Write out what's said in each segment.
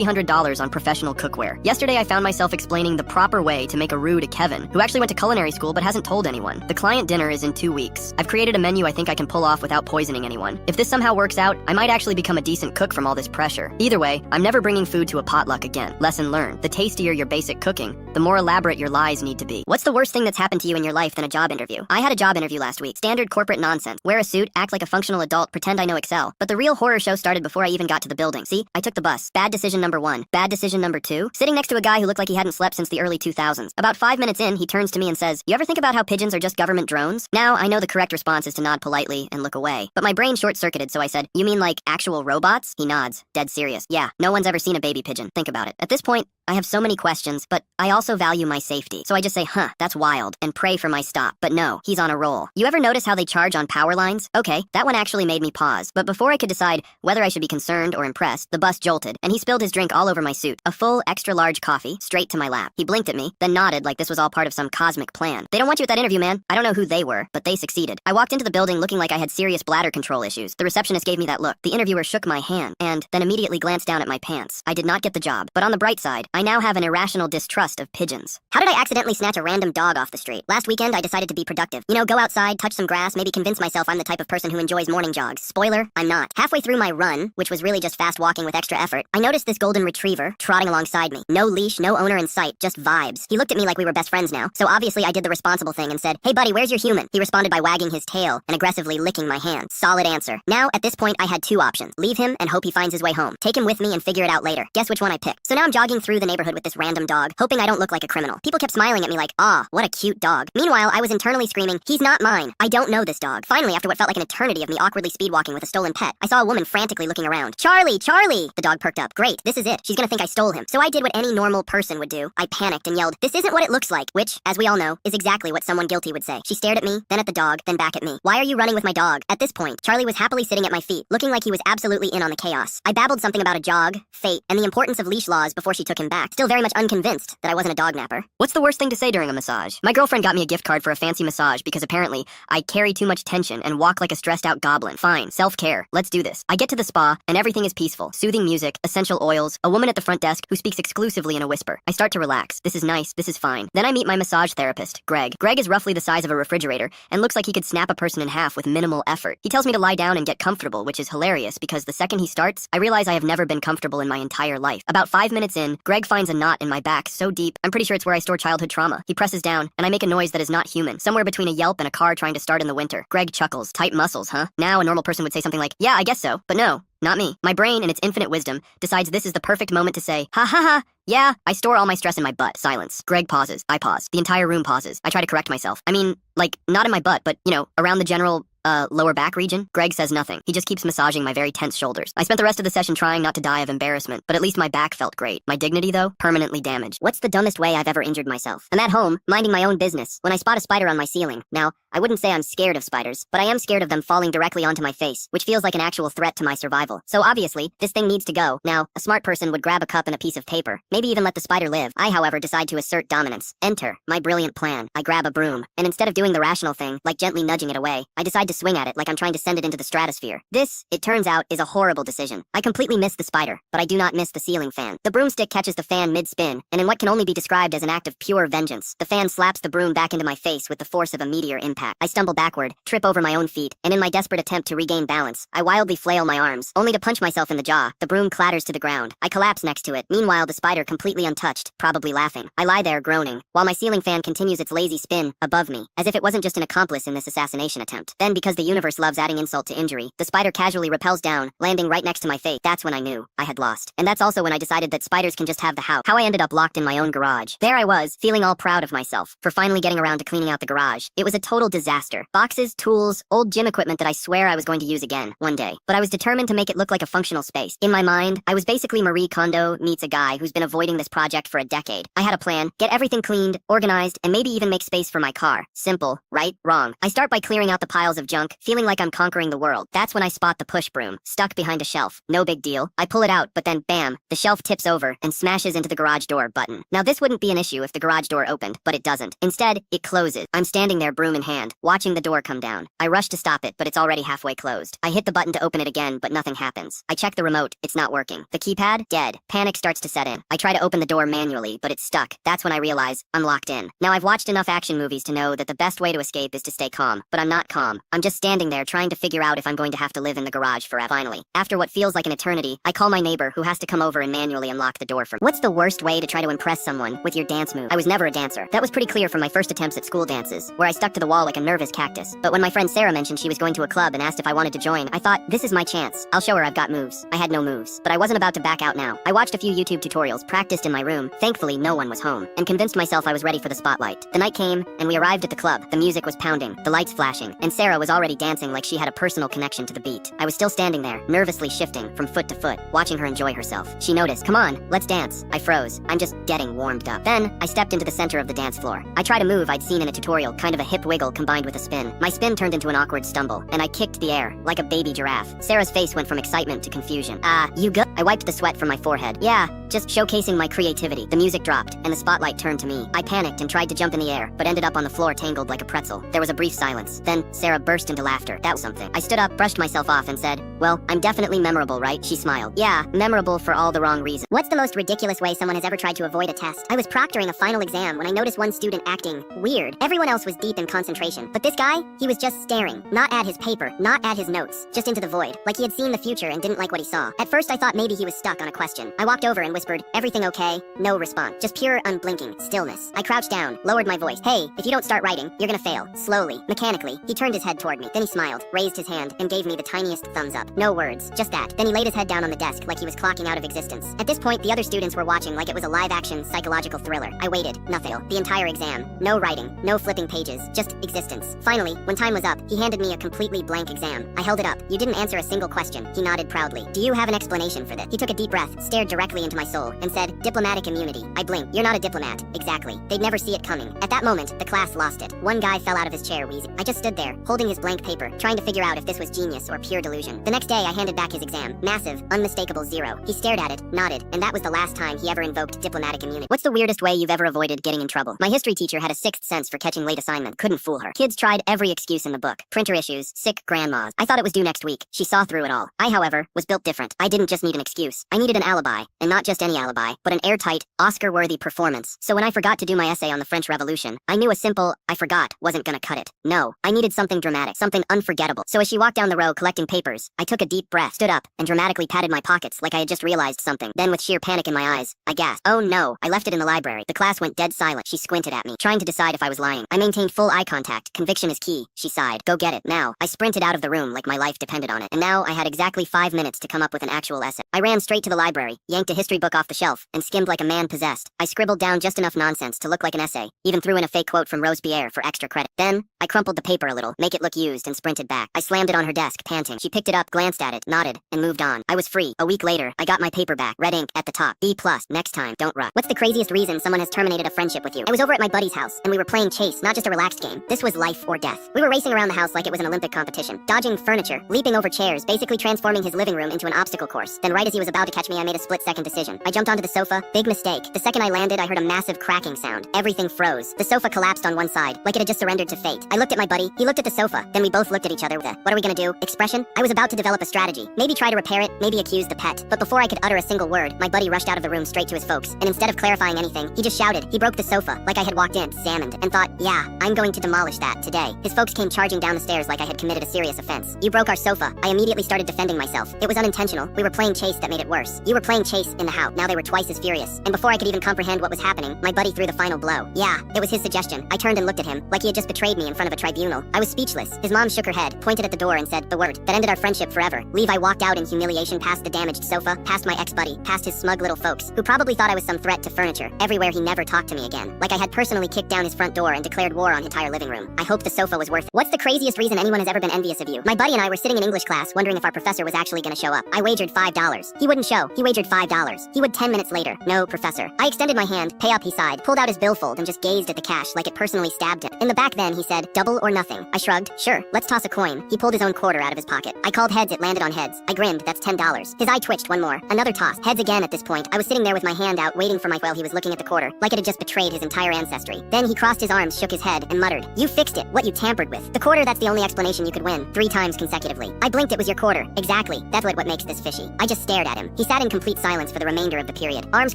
$300 on professional cookware. Yesterday, I found myself explaining the proper way to make a roux to Kevin, who actually went to culinary school but hasn't told anyone. The client dinner is in 2 weeks. I've created a menu I think I can pull off without poisoning anyone. If this somehow works out, I might actually become a decent cook from all this pressure. Either way, I'm never bringing food to a potluck again. Lesson learned. The tastier your basic cooking, the more elaborate your lies need to be. What's the worst thing that's happened to you in your life than a job interview? I had a job interview last week. Standard corporate nonsense. Wear a suit, act like a functional adult, pretend I know Excel. But the real horror show started before I even got to the building. See, I took the bus. Bad decision number 1. Bad decision number 2, sitting next to a guy who looked like he hadn't slept since the early 2000s. About 5 minutes in, he turns to me and says, "You ever think about how pigeons are just government drones?" Now, I know the correct response is to nod politely and look away. But my brain short-circuited, so I said, "You mean like actual robots?" He nods, dead serious. Yeah, no one's ever seen a baby pigeon. Think about it. At this point, I have so many questions, but I also value my safety. So I just say, that's wild, and pray for my stop. But no, he's on a roll. You ever notice how they charge on power lines? Okay, that one actually made me pause. But before I could decide whether I should be concerned or impressed, the bus jolted, and he spilled his drink all over my suit. A full, extra-large coffee, straight to my lap. He blinked at me, then nodded like this was all part of some cosmic plan. They don't want you at that interview, man. I don't know who they were, but they succeeded. I walked into the building looking like I had serious bladder control issues. The receptionist gave me that look. The interviewer shook my hand, and then immediately glanced down at my pants. I did not get the job, but on the bright side, I now have an irrational distrust of pigeons. How did I accidentally snatch a random dog off the street? Last weekend, I decided to be productive. You know, go outside, touch some grass, maybe convince myself I'm the type of person who enjoys morning jogs. Spoiler, I'm not. Halfway through my run, which was really just fast walking with extra effort, I noticed this golden retriever trotting alongside me. No leash, no owner in sight, just vibes. He looked at me like we were best friends now, so obviously I did the responsible thing and said, "Hey buddy, where's your human?" He responded by wagging his tail and aggressively licking my hand. Solid answer. Now, at this point, I had 2 options. Leave him and hope he finds his way home. Take him with me and figure it out later. Guess which one I picked. So now I'm jogging through the neighborhood with this random dog, hoping I don't look like a criminal. People kept smiling at me like, "Ah, what a cute dog." Meanwhile, I was internally screaming, "He's not mine. I don't know this dog." Finally, after what felt like an eternity of me awkwardly speedwalking with a stolen pet, I saw a woman frantically looking around. "Charlie, Charlie!" The dog perked up. "Great, this is it. She's gonna think I stole him." So I did what any normal person would do. I panicked and yelled, "This isn't what it looks like," which, as we all know, is exactly what someone guilty would say. She stared at me, then at the dog, then back at me. "Why are you running with my dog?" At this point, Charlie was happily sitting at my feet, looking like he was absolutely in on the chaos. I babbled something about a jog, fate, and the importance of leash laws before she took him back, still very much unconvinced that I wasn't a dog napper. What's the worst thing to say during a massage? My girlfriend got me a gift card for a fancy massage because apparently I carry too much tension and walk like a stressed out goblin. Fine, self-care. Let's do this. I get to the spa and everything is peaceful. Soothing music, essential oils, a woman at the front desk who speaks exclusively in a whisper. I start to relax. This is nice. This is fine. Then I meet my massage therapist, Greg. Greg is roughly the size of a refrigerator and looks like he could snap a person in half with minimal effort. He tells me to lie down and get comfortable, which is hilarious because the second he starts, I realize I have never been comfortable in my entire life. About 5 minutes in, Greg finds a knot in my back so deep, I'm pretty sure it's where I store childhood trauma. He presses down, and I make a noise that is not human, somewhere between a yelp and a car trying to start in the winter. Greg chuckles. Tight muscles, huh? Now a normal person would say something like, "Yeah, I guess so." But no, not me. My brain, in its infinite wisdom, decides this is the perfect moment to say, "Ha ha ha. Yeah, I store all my stress in my butt." Silence. Greg pauses. I pause. The entire room pauses. I try to correct myself. I mean, like, not in my butt, but, around the general, lower back region. Greg says nothing. He just keeps massaging my very tense shoulders. I spent the rest of the session trying not to die of embarrassment, but at least my back felt great. My dignity, though, permanently damaged. What's the dumbest way I've ever injured myself? I'm at home, minding my own business, when I spot a spider on my ceiling. Now, I wouldn't say I'm scared of spiders, but I am scared of them falling directly onto my face, which feels like an actual threat to my survival. So obviously, this thing needs to go. Now, a smart person would grab a cup and a piece of paper, maybe even let the spider live. I, however, decide to assert dominance. Enter my brilliant plan. I grab a broom, and instead of doing the rational thing, like gently nudging it away, I decide to swing at it like I'm trying to send it into the stratosphere. This, it turns out, is a horrible decision. I completely miss the spider, but I do not miss the ceiling fan. The broomstick catches the fan mid-spin, and in what can only be described as an act of pure vengeance, the fan slaps the broom back into my face with the force of a meteor impact. I stumble backward, trip over my own feet, and in my desperate attempt to regain balance, I wildly flail my arms, only to punch myself in the jaw. The broom clatters to the ground. I collapse next to it. Meanwhile, the spider completely untouched, probably laughing. I lie there groaning, while my ceiling fan continues its lazy spin above me, as if it wasn't just an accomplice in this assassination attempt. Then, because the universe loves adding insult to injury, the spider casually rappels down, landing right next to my face. That's when I knew I had lost. And that's also when I decided that spiders can just have the house. How I ended up locked in my own garage. There I was, feeling all proud of myself for finally getting around to cleaning out the garage. It was a total disaster. Boxes, tools, old gym equipment that I swear I was going to use again one day. But I was determined to make it look like a functional space. In my mind, I was basically Marie Kondo meets a guy who's been avoiding this project for a decade. I had a plan, get everything cleaned, organized, and maybe even make space for my car. Simple, right? Wrong. I start by clearing out the piles of junk, feeling like I'm conquering the world. That's when I spot the push broom, stuck behind a shelf. No big deal. I pull it out, but then bam, the shelf tips over and smashes into the garage door button. Now this wouldn't be an issue if the garage door opened, but it doesn't. Instead, it closes. I'm standing there broom in hand. hand, watching the door come down. I rush to stop it, but it's already halfway closed. I hit the button to open it again, but nothing happens. I check the remote, it's not working. The keypad? Dead. Panic starts to set in. I try to open the door manually, but it's stuck. That's when I realize I'm locked in. Now I've watched enough action movies to know that the best way to escape is to stay calm, but I'm not calm. I'm just standing there trying to figure out if I'm going to have to live in the garage forever. Finally, after what feels like an eternity, I call my neighbor who has to come over and manually unlock the door for me. What's the worst way to try to impress someone with your dance move? I was never a dancer. That was pretty clear from my first attempts at school dances, where I stuck to the wall like a nervous cactus. But when my friend Sarah mentioned she was going to a club and asked if I wanted to join, I thought, this is my chance. I'll show her I've got moves. I had no moves, but I wasn't about to back out now. I watched a few YouTube tutorials, practiced in my room, thankfully no one was home, and convinced myself I was ready for the spotlight. The night came, and we arrived at the club. The music was pounding, the lights flashing, and Sarah was already dancing like she had a personal connection to the beat. I was still standing there, nervously shifting from foot to foot, watching her enjoy herself. She noticed. Come on, let's dance. I froze. I'm just getting warmed up. Then, I stepped into the center of the dance floor. I tried a move I'd seen in a tutorial, kind of a hip wiggle combined with a spin. My spin turned into an awkward stumble, and I kicked the air, like a baby giraffe. Sarah's face went from excitement to confusion. You good? I wiped the sweat from my forehead. Yeah, just showcasing my creativity. The music dropped, and the spotlight turned to me. I panicked and tried to jump in the air, but ended up on the floor tangled like a pretzel. There was a brief silence. Then, Sarah burst into laughter. That was something. I stood up, brushed myself off, and said, well, I'm definitely memorable, right? She smiled. Yeah, memorable for all the wrong reasons. What's the most ridiculous way someone has ever tried to avoid a test? I was proctoring a final exam when I noticed one student acting weird. Everyone else was deep in concentration, but this guy, he was just staring, not at his paper, not at his notes, just into the void, like he had seen the future and didn't like what he saw. At first I thought maybe he was stuck on a question. I walked over and whispered, everything okay? No response. Just pure unblinking stillness. I crouched down, lowered my voice. Hey, if you don't start writing, you're gonna fail. Slowly, mechanically, he turned his head toward me. Then he smiled, raised his hand, and gave me the tiniest thumbs up. No words, just that. Then he laid his head down on the desk like he was clocking out of existence. At this point, the other students were watching like it was a live-action psychological thriller. I waited. Nothing. The entire exam. No writing. No flipping pages. Just existence. Finally, when time was up, he handed me a completely blank exam. I held it up. You didn't answer a single question. He nodded proudly. Do you have an explanation for this? He took a deep breath, stared directly into my soul, and said, diplomatic immunity. I blinked. You're not a diplomat. Exactly. They'd never see it coming. At that moment, the class lost it. One guy fell out of his chair wheezing. I just stood there, holding his blank paper, trying to figure out if this was genius or pure delusion. The next day, I handed back his exam. Massive, unmistakable 0. He stared at it, nodded, and that was the last time he ever invoked diplomatic immunity. What's the weirdest way you've ever avoided getting in trouble? My history teacher had a sixth sense for catching late assignment. Couldn't fool her. Kids tried every excuse in the book. Printer issues, sick grandmas. I thought it was due next week. She saw through it all. I, however, was built different. I didn't just need an excuse. I needed an alibi, and not just any alibi, but an airtight, Oscar-worthy performance. So when I forgot to do my essay on the French Revolution, I knew a simple, I forgot, wasn't gonna cut it. No, I needed something dramatic, something unforgettable. So as she walked down the row collecting papers, I took a deep breath, stood up, and dramatically patted my pockets like I had just realized something. Then with sheer panic in my eyes, I gasped. Oh no, I left it in the library. The class went dead silent. She squinted at me, trying to decide if I was lying. I maintained full eye contact. Conviction is key, she sighed. Go get it, now. I sprinted out of the room like my life depended on it. And now I had exactly 5 minutes to come up with an actual essay. I ran straight to the library, yanked a history book off the shelf, and skimmed like a man possessed. I scribbled down just enough nonsense to look like an essay, even threw in a fake quote from Robespierre for extra credit. Then, I crumpled the paper a little, make it look used, and sprinted back. I slammed it on her desk, panting. She picked it up, glanced at it, nodded, and moved on. I was free. A week later, I got my paper back, red ink at the top. B+, next time, don't rush. What's the craziest reason someone has terminated a friendship with you? I was over at my buddy's house, and we were playing chase, not just a relaxed game. This was life or death. We were racing around the house like it was an Olympic competition, dodging furniture, leaping over chairs, basically transforming his living room into an obstacle course. Then right as he was about to catch me, I made a split-second decision. I jumped onto the sofa. Big mistake. The second I landed, I heard a massive cracking sound. Everything froze. The sofa collapsed on one side, like it had just surrendered to fate. I looked at my buddy. He looked at the sofa. Then we both looked at each other with a, what are we gonna do? Expression? I was about to develop a strategy. Maybe try to repair it, maybe accuse the pet. But before I could utter a single word, my buddy rushed out of the room straight to his folks, and instead of clarifying anything, he just shouted. He broke the sofa, like I had walked in, examined, and thought, yeah, I'm going to demolish that today. His folks came charging down the stairs like I had committed a serious offense. You broke our sofa. I immediately started defending myself. It was unintentional. We were playing chase that made it worse. You were playing chase in the house. Now they were twice as furious. And before I could even comprehend what was happening, my buddy threw the final blow. Yeah, it was his suggestion. I turned and looked at him, like he had just betrayed me in front of a tribunal. I was speechless. His mom shook her head, pointed at the door, and said, the word that ended our friendship forever. Levi walked out in humiliation past the damaged sofa, past my ex-buddy, past his smug little folks, who probably thought I was some threat to furniture. Everywhere he never talked to me again. Like I had personally kicked down his front door and declared war on his entire living room. I hope the sofa was worth it. What's the craziest reason anyone has ever been envious of you? My buddy and I were sitting in English class wondering if our professor was actually gonna show up. I wagered $5. He wouldn't show. He wagered $5. He would 10 minutes later. No, professor. I extended my hand. Pay up, he sighed, pulled out his billfold and just gazed at the cash like it personally stabbed him. In the back then, he said, double or nothing. I shrugged. Sure, let's toss a coin. He pulled his own quarter out of his pocket. I called heads, it landed on heads. I grinned, that's $10. His eye twitched one more. Another toss. Heads again at this point. I was sitting there with my hand out, waiting for my while he was looking at the quarter, like it had just betrayed his entire ancestry. Then he crossed his arms, shook his head, and muttered, you fixed it. What you tampered with. The quarter, that's the only explanation you could win. 3 times consecutively. I blinked, it was your quarter. Exactly. That's what makes this fishy. I just stared at him. He sat in complete silence for the remainder of the period. Arms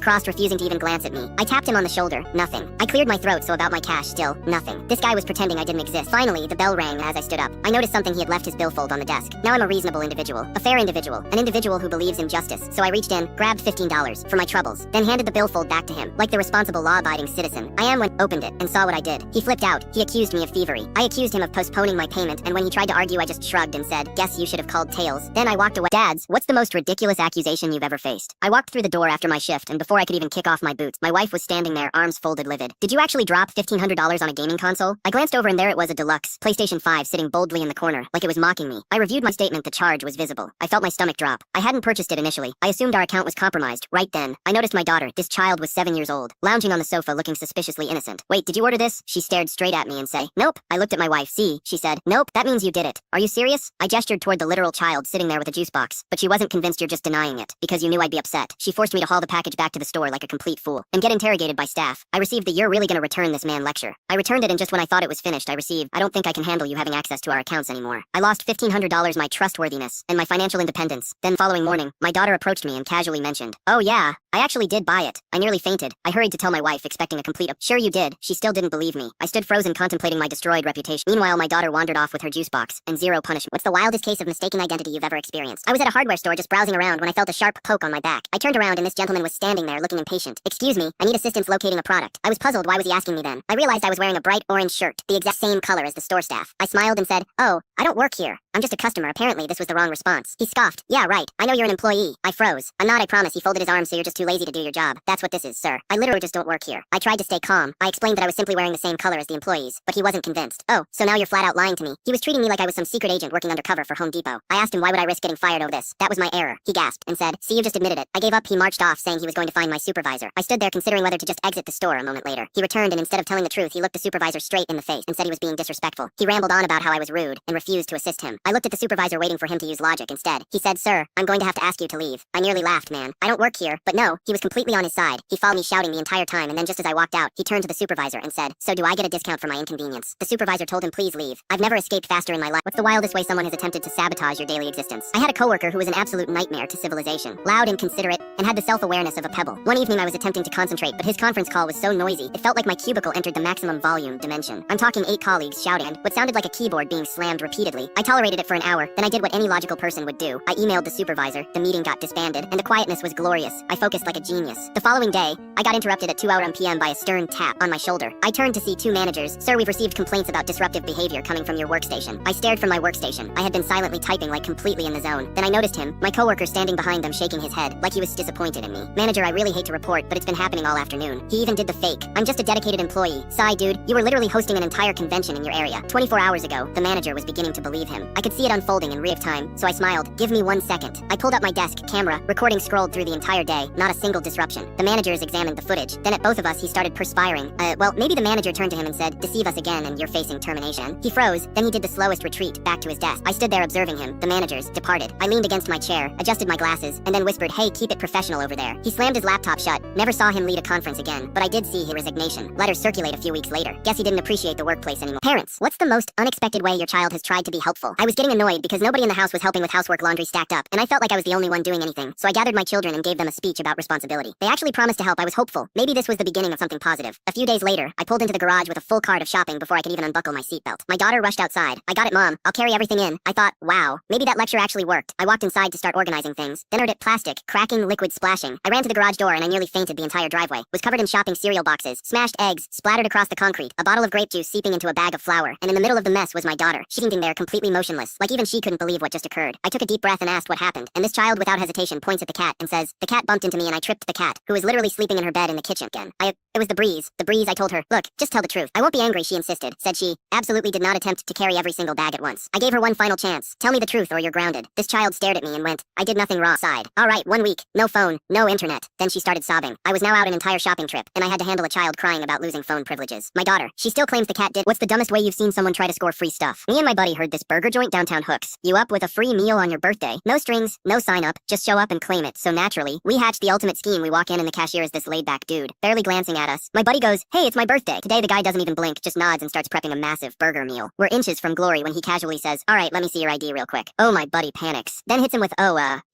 crossed, refusing to even glance at me. I tapped him on the shoulder. Nothing. I cleared my throat, so about my cash, still, nothing. This guy was pretending I didn't exist. Finally, the bell rang as I stood up. I noticed something. He had left his billfold on the desk. Now I'm a reasonable individual. A fair individual. An individual who believes in justice. So I reached in, grabbed $15 for my troubles, then handed the billfold back to him, like the responsible law-abiding citizen I am, when opened it and saw what I did. He flipped out. He accused me of thievery. I accused him of postponing my payment, and when he tried to argue, I just shrugged and said, "Guess you should have called tails." Then I walked away. Dads, what's the most ridiculous accusation you've ever faced? I walked through the door after my shift, and before I could even kick off my boots, my wife was standing there, arms folded, livid. "Did you actually drop $1,500 on a gaming console?" I glanced over, and there it was, a deluxe PlayStation 5 sitting boldly in the corner, like it was mocking me. I reviewed my statement. The charge was visible. I felt my stomach drop. I hadn't purchased it initially. I assumed our account was compromised. Right then, I noticed my daughter, this child was 7 years old, lounging on the sofa looking suspiciously innocent. "Wait, did you order this?" She stared straight at me and said, "Nope." I looked at my wife. "See," she said. "Nope, that means you did it. Are you serious?" I gestured toward the literal child sitting there with a juice box, but she wasn't convinced. "You're just denying it, because you knew I'd be upset." She forced me to haul the package back to the store like a complete fool, and get interrogated by staff. I received the "you're really gonna return this man" lecture. I returned it, and just when I thought it was finished, I received, "I don't think I can handle you having access to our accounts anymore." I lost $1,500, my trustworthiness, and my financial independence. Then following morning, my daughter approached me and casually mentioned, "Oh yeah, I actually did buy it." I nearly fainted. I hurried to tell my wife, expecting a complete "Sure you did." She still didn't believe me. I stood frozen, contemplating my destroyed reputation. Meanwhile, my daughter wandered off with her juice box, and zero punishment. What's the wildest case of mistaken identity you've ever experienced? I was at a hardware store just browsing around when I felt a sharp poke on my back. I turned around, and this gentleman was standing there looking impatient. "Excuse me, I need assistance locating a product." I was puzzled. Why was he asking me then? I realized I was wearing a bright orange shirt, the exact same color as the store staff. I smiled and said, "Oh, I don't work here. I'm just a customer." Apparently, this was the wrong response. He scoffed. "Yeah, right. I know you're an employee." I froze. "I'm not, I promise." He folded his arms. "So you're just too lazy to do your job. That's what this is, sir. I literally just don't work here." I tried to stay calm. I explained that I was simply wearing the same color as the employees, but he wasn't convinced. "Oh, so now you're flat out lying to me." He was treating me like I was some secret agent working undercover for Home Depot. I asked him why would I risk getting fired over this. "That was my error." He gasped and said, "See, you just admitted it." I gave up. He marched off, saying he was going to find my supervisor. I stood there considering whether to just exit the store. A moment later, he returned, and instead of telling the truth, he looked the supervisor straight in the face and said he was being disrespectful. He rambled on about how I was rude and refused to assist him. I looked at the supervisor, waiting for him to use logic. Instead, he said, "Sir, I'm going to have to ask you to leave." I nearly laughed. "Man, I don't work here." But no, he was completely on his side. He followed me shouting the entire time, and then just as I walked out, he turned to the supervisor and said, "So do I get a discount for my inconvenience?" The supervisor told him, "Please leave. I've never escaped faster in my life." What's the wildest way someone has attempted to sabotage your daily existence? I had a coworker who was an absolute nightmare to civilization. Loud, inconsiderate, and had the self-awareness of a pebble. One evening I was attempting to concentrate, but his conference call was so noisy, it felt like my cubicle entered the maximum volume dimension. I'm talking 8 colleagues shouting, and what sounded like a keyboard being slammed repeatedly. I tolerated it for an hour, then I did what any logical person would do. I emailed the supervisor, the meeting got disbanded, and the quietness was glorious. I focused like a genius. The following day, I got interrupted at 2 p.m. by a stern tap on my shoulder. I turned to see 2 managers. "Sir, we've received complaints about disruptive behavior coming from your workstation." I stared from my workstation. I had been silently typing, like completely in the zone. Then I noticed him, my coworker, standing behind them, shaking his head, like he was disappointed in me. "Manager, I really hate to report, but it's been happening all afternoon." He even did the fake. "I'm just a dedicated employee." Sigh, dude, you were literally hosting an entire convention in your area. 24 hours ago, the manager was beginning to believe him. I could see it unfolding in real time, so I smiled. "Give me 1 second." I pulled up my desk, camera, recording scrolled through the entire day, not a single disruption. The managers examined the footage. Then at both of us, he started perspiring. Well, maybe the manager turned to him and said, "Deceive us again and you're facing termination." He froze, then he did the slowest retreat, back to his desk. I stood there observing him. The managers departed. I leaned against my chair, adjusted my glasses, and then whispered, "Hey, keep it professional over there." He slammed his laptop shut. Never saw him lead a conference again, but I did see his resignation. Letters circulate a few weeks later. Guess he didn't appreciate the workplace anymore. Parents, what's the most unexpected way your child has tried to be helpful? I was getting annoyed because nobody in the house was helping with housework, laundry stacked up, and I felt like I was the only one doing anything. So I gathered my children and gave them a speech about responsibility. They actually promised to help. I was hopeful. Maybe this was the beginning of something positive. A few days later, I pulled into the garage with a full cart of shopping before I could even unbuckle my seatbelt. My daughter rushed outside. "I got it, Mom. I'll carry everything in." I thought, wow, maybe that lecture actually worked. I walked inside to start organizing things. Then heard it, plastic, cracking, liquid splashing. I ran to the garage door and I nearly fainted. The entire driveway was covered in shopping cereal boxes, smashed eggs, splattered across the concrete, a bottle of grape juice seeping into a bag of flour, and in the middle of the mess was my daughter, sitting there completely motionless, like even she couldn't believe what just occurred. I took a deep breath and asked what happened, and this child without hesitation points at the cat and says, "The cat bumped into me and I tripped the cat, who was literally sleeping in her bed in the kitchen again." It was the breeze. The breeze, I told her. "Look, just tell the truth." "I won't be angry," she insisted. Said she absolutely did not attempt to carry every single bag at once. I gave her one final chance. "Tell me the truth or you're grounded." This child stared at me and went, "I did nothing wrong." Sighed. "All right, 1 week. No phone, no internet." Then she started sobbing. I was now out an entire shopping trip, and I had to handle a child crying about losing phone privileges. My daughter, she still claims the cat did. What's the dumbest way you've seen someone try to score free stuff? Me and my buddy heard this burger joint downtown hooks you up with a free meal on your birthday. No strings, no sign up, just show up and claim it. So naturally, we hatched the ultimate scheme. We walk in and the cashier is this laid back dude, barely glancing at at us. My buddy goes, "Hey, it's my birthday." Today the guy doesn't even blink, just nods and starts prepping a massive burger meal. We're inches from glory when he casually says, "Alright, let me see your ID real quick." Oh, my buddy panics. Then hits him with,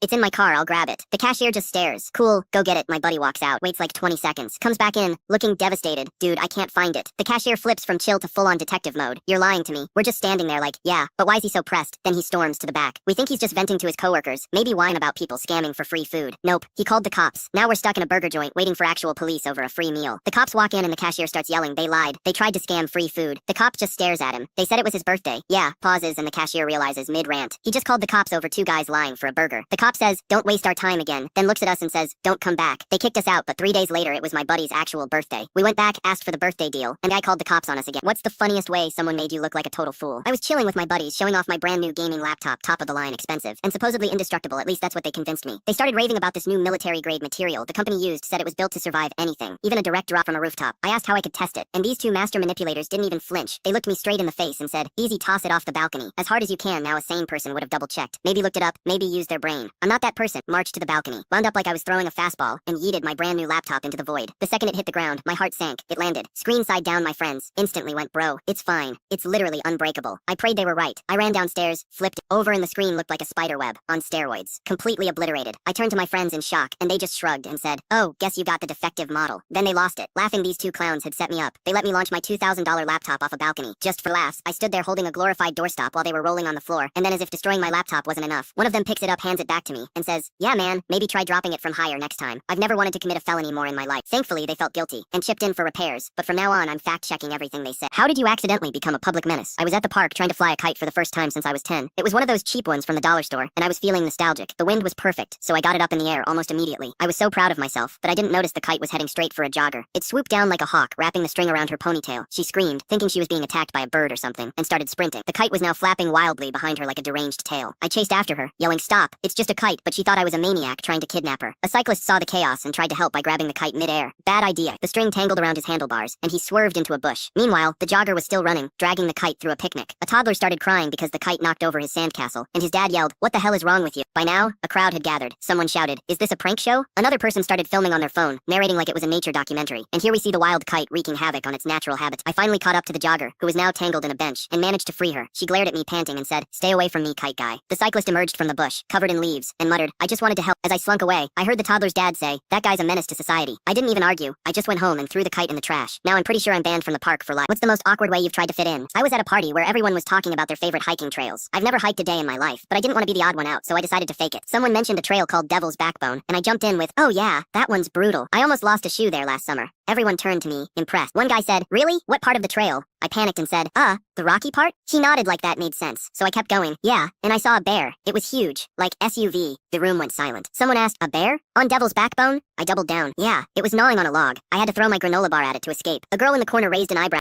"It's in my car, I'll grab it." The cashier just stares. "Cool, go get it." My buddy walks out, waits like 20 seconds, comes back in, looking devastated. "Dude, I can't find it." The cashier flips from chill to full-on detective mode. "You're lying to me." We're just standing there like, "Yeah, but why is he so pressed?" Then he storms to the back. We think he's just venting to his coworkers, maybe whine about people scamming for free food. Nope, he called the cops. Now we're stuck in a burger joint waiting for actual police over a free meal. The cops walk in and the cashier starts yelling they lied. They tried to scam free food. The cop just stares at him. They said it was his birthday. Yeah, pauses and the cashier realizes mid-rant. He just called the cops over two guys lying for a burger. The cop says, "Don't waste our time again," then looks at us and says, "Don't come back." They kicked us out, but 3 days later it was my buddy's actual birthday. We went back, asked for the birthday deal, and the guy called the cops on us again. What's the funniest way someone made you look like a total fool? I was chilling with my buddies, showing off my brand new gaming laptop, top of the line, expensive, and supposedly indestructible, at least that's what they convinced me. They started raving about this new military-grade material the company used, said it was built to survive anything, even a direct drop from a rooftop. I asked how I could test it, and these two master manipulators didn't even flinch. They looked me straight in the face and said, "Easy, toss it off the balcony. As hard as you can." Now a sane person would have double-checked, maybe looked it up, maybe used their brain. I'm not that person. Marched to the balcony, wound up like I was throwing a fastball, and yeeted my brand new laptop into the void. The second it hit the ground, my heart sank. It landed. Screen side down, my friends instantly went, "Bro, it's fine. It's literally unbreakable." I prayed they were right. I ran downstairs, flipped over, and the screen looked like a spider web on steroids. Completely obliterated. I turned to my friends in shock, and they just shrugged and said, "Oh, guess you got the defective model." Then they lost it. Laughing, these two clowns had set me up. They let me launch my $2,000 laptop off a balcony. Just for laughs, I stood there holding a glorified doorstop while they were rolling on the floor, and then as if destroying my laptop wasn't enough, one of them picks it up, hands it back to me, and says, "Yeah man, maybe try dropping it from higher next time." I've never wanted to commit a felony more in my life. Thankfully, they felt guilty, and chipped in for repairs, but from now on, I'm fact-checking everything they say. How did you accidentally become a public menace? I was at the park trying to fly a kite for the first time since I was 10. It was one of those cheap ones from the dollar store, and I was feeling nostalgic. The wind was perfect, so I got it up in the air almost immediately. I was so proud of myself, but I didn't notice the kite was heading straight for a jogger. It swooped down like a hawk, wrapping the string around her ponytail. She screamed, thinking she was being attacked by a bird or something, and started sprinting. The kite was now flapping wildly behind her like a deranged tail. I chased after her, yelling, "Stop, it's just a kite," but she thought I was a maniac trying to kidnap her. A cyclist saw the chaos and tried to help by grabbing the kite mid-air. Bad idea. The string tangled around his handlebars, and he swerved into a bush. Meanwhile, the jogger was still running, dragging the kite through a picnic. A toddler started crying because the kite knocked over his sandcastle, and his dad yelled, "What the hell is wrong with you?" By now, a crowd had gathered. Someone shouted, "Is this a prank show?" Another person started filming on their phone, narrating like it was a nature documentary. And here we see the wild kite wreaking havoc on its natural habitat. I finally caught up to the jogger, who was now tangled in a bench, and managed to free her. She glared at me panting and said, "Stay away from me, kite guy." The cyclist emerged from the bush, covered in leaves, and muttered, "I just wanted to help." As I slunk away, I heard the toddler's dad say, "That guy's a menace to society." I didn't even argue. I just went home and threw the kite in the trash. Now I'm pretty sure I'm banned from the park for life. What's the most awkward way you've tried to fit in? I was at a party where everyone was talking about their favorite hiking trails. I've never hiked a day in my life, but I didn't want to be the odd one out, so I decided to fake it. Someone mentioned a trail called Devil's Backbone, and I jumped in with, "Oh yeah, that one's brutal. I almost lost a shoe there last summer." Everyone turned to me, impressed. One guy said, "Really? What part of the trail?" I panicked and said, the rocky part?" He nodded like that made sense, so I kept going. "Yeah, and I saw a bear. It was huge, like SUV. The room went silent. Someone asked, "A bear? On Devil's Backbone?" I doubled down. "Yeah, it was gnawing on a log. I had to throw my granola bar at it to escape." A girl in the corner raised an eyebrow.